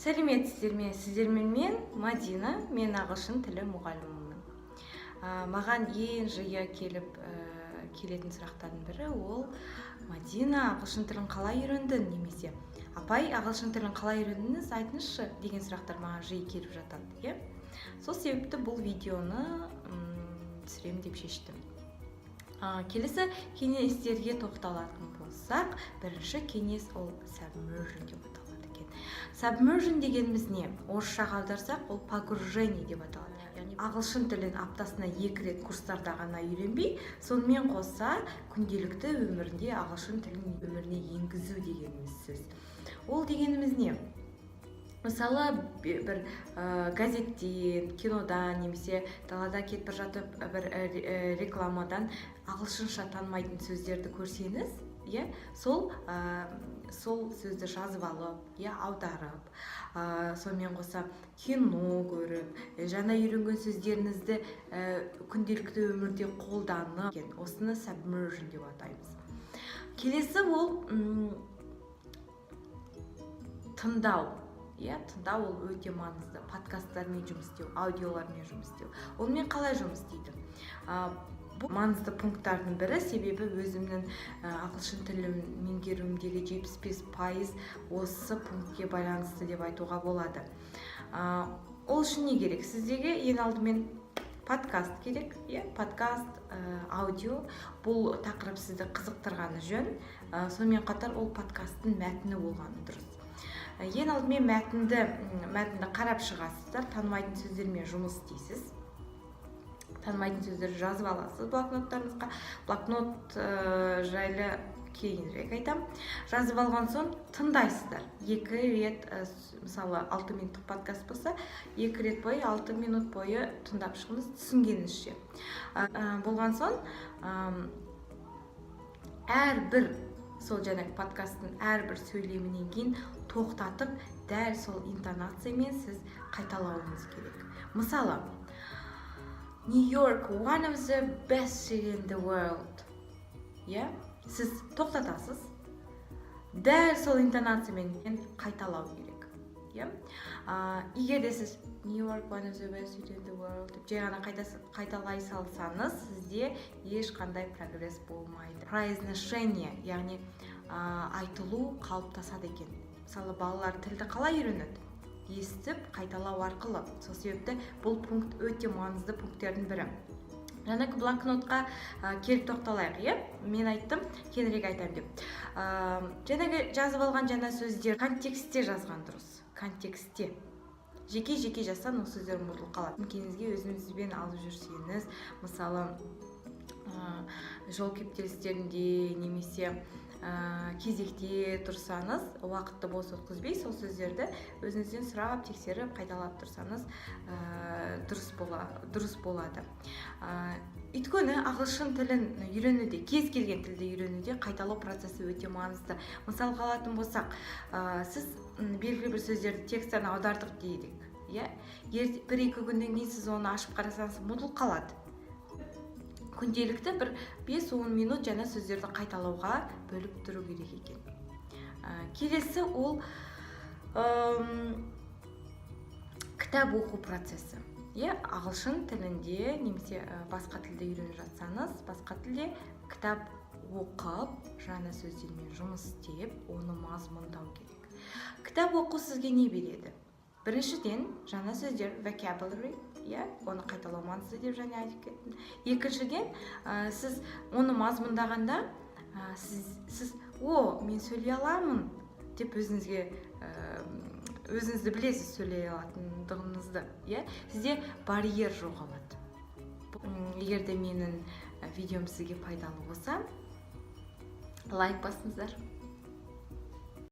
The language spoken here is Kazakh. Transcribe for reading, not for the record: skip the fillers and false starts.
Сәлеметсіздер ме? Сіздермен мен Мадина, мен ағылшын тілі мұғалімімін. Маған ең жиі келетін сұрақтардың бірі ол Мадина, ағылшын тілін қалай үйрендің, немесе апай, ағылшын тілін қалай үйрендіңіз, айтыңызшы деген сұрақтар маған жиі келіп жатады. Сол себепті бұл видеоны түсірем деп шештім. Келесі кеңестерге тоқталатын болсақ, бірінші кеңес ол submersion деп аталады екен. Submersion дегеніміз не? Орысшаға аударсақ, ол погружение деп аталады. Яғни ағылшын тілін аптасына 2 рет курстарда ғана үйренбей, сонымен қоса күнделікті өмірінде ағылшын тілін өміріне енгізу дегеніміз сөз. Ол дегеніміз не? Мысалы, бір газеттен, кинодан, немесе далада кетіп бара жатып бір рекламадан ағылшынша танымайтын сөздерді көрсеңіз, сол сөзді жазып алып, аударып, сонымен қоса кино көріп, жаңа үйренген сөздеріңізді күнделікті өмірде қолданып, осыны submersion деп атаймыз. Келесі ол тыңдау. Тыңдау ол өте маңызды. Подкасттармен жұмыс істеу, аудиолармен жұмыс істеу. Онымен қалай жұмыс істейді? Бұл маңызды пункттардың бірі, себебі өзімнің ағылшын тілін меңгеруімдегі 75% осы пунктке байланысты деп айтуға болады. Ол үшін не керек? Сіздерге ең алдымен подкаст керек, подкаст, аудио. Бұл тақырып сізді қызықтырғаны жөн. Сонымен қатар ол подкасттың мәтіні болғаны дұрыс. Ең алдымен мәтінді қарап шығасыздар, танымайтын сөздермен жұмыс істейсіз. Танымайтын сөздерді жазып аласыз блокноттарыңызға. Блокнот жайлы кейінірек айтам. Жазып алған соң тыңдайсыздар. 2 рет, мысалы 6 минуттық подкаст болса, 2 рет бойы 6 минут бойы тыңдап шығыңыз, түсінгеніңізше. Болған соң әрбір сол жаңағы подкасттың әрбір сөйлемінен кейін тоқтатып, дәл сол интонациямен сіз қайталауыңыз керек. Мысалы, New York, one of the best city in the world. Сіз тоқтатасыз, дәл сол интонациямен қайталау керек. Егер де сіз New York, one of the best city in the world деп жай ғана қайталай салсаңыз, сізде ешқандай прогресс болмайды. Произношение, яғни айтылу қалыптасады екен. Мысалы, балалар тілді қалай үйренеді? Естіп, қайталау арқылы. Сол себепті бұл пункт өте маңызды пункттердің бірі. Жаңағы блокнотқа келіп тоқталайық, мен айттым, кеңірек айтайын деп. Жаңағы жазып алған жаңа сөздер контекстте жазған дұрыс. Контекстте. Жеке-жеке жазсан, ол сөздер ұмытылып қалады. Kendinізге өзіңізбен алып жүрсеңіз, мысалы, жол кептелістерінде немесе кезекте тұрсаңыз, уақытты бос өткізбей, сол сөздерді өзіңізден сұрап, тексеріп, қайталап тұрсаңыз, дұрыс болады. Өйткені ағылшын тілін үйренуде, кез келген тілді үйренуде қайталау процесі өте маңызды. Мысалға алатын болсақ, сіз белгілі бір сөздерді тексттен аудардық дейдік. 1-2 күннен кейін сіз оны ашып қарасаңыз, ұмытылып қалады. Күнделікті бір 5-10 минут жаңа сөздерді қайталауға бөліп тұру керек екен. Келесі ол кітап оқу процесі. Ағылшын тілінде немесе басқа тілде үйреніп жатсаңыз, басқа тілде кітап оқып, жаңа сөздермен жұмыс істеп, оны мазмұндау керек. Кітап оқу сізге не береді? Біріншіден, жаңа сөздер, vocabulary, оны қайталау маңызды деп жаңа айтып кеттім. Екіншіден, сіз оны мазмұндағанда, сіз мен сөйлей аламын деп өзіңізді білесіз сөйлей алатындығыңызды. Сізде барьер жоғалады. Егер де менің видеом сізге пайдалы болса, лайк басыңыздар.